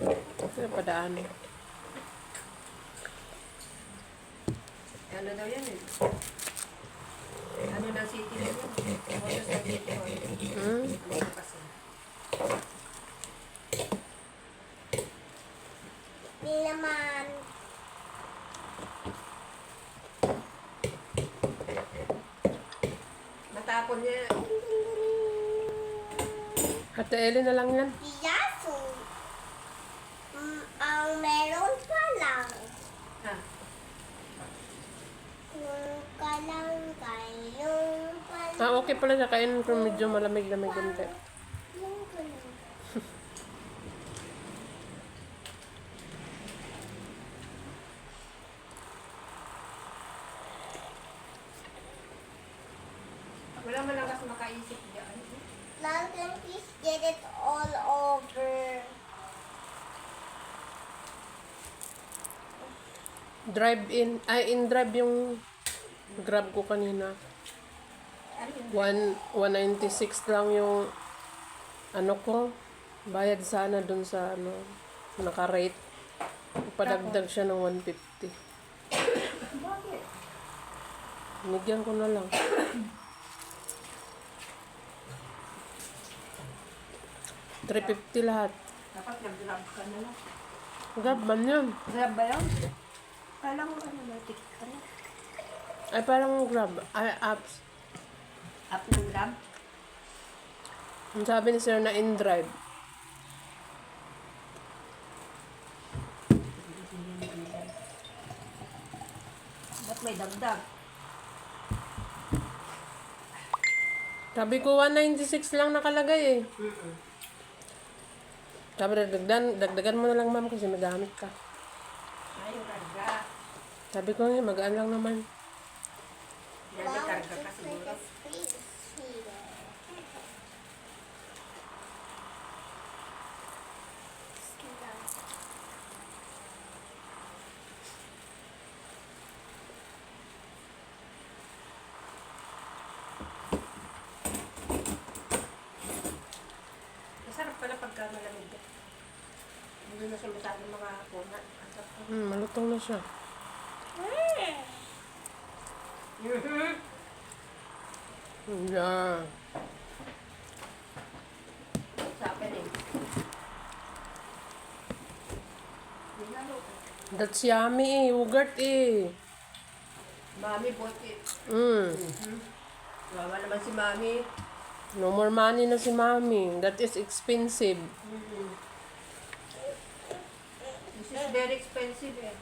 Ano padaan? Ano daw yan eh? Ano daw city na yan? Ano sa city hall? Ano kasi? Di naman. Natapon niya. Ate Ellen na lang yan. Yaso. Ang meron pa lang. Ha? Yung kalangkay, yung palangkay. Ah, okay pala siya. Kainin kung medyo malamig-lamig konti. Yung kalangkay. Wala man lang kasi makaisip diyan. Now can please get it all over. Drive in. Ay, in-drive yung grab ko kanina. Ano yun? 196 lang yung ano ko. Bayad sana dun sa ano, naka-rate. Ipadagdag siya ng 150. Bakit? Binigyan ko na lang. $350 lahat. Dapat nag-grab ka na lang. Grab man yun. Grab ba yun? Kala ko ano ba? Ticket ka na. Ay, parang grab. Ay, apps. App ng grab? Ang sabi ni sir na in-drive. Ba't may dagdag? Sabi ko 196 lang nakalagay eh. Sabi dagdagan mo na lang ma'am kasi magamit ka. Ay, yung karga. Sabi ko magaan lang naman. Yan, may karga ka siguro. Space here. Masarap pala pagka malamig yan. Hindi na siya masyadong mga kunat. Ang sarap. Malutong na siya. Yeah. Sa akin eh. Nilalo. That's yummy eh. Yogurt eh. Mami, bought it. Wawa naman si Mami. No more money na si mami. That is expensive. This is very expensive eh.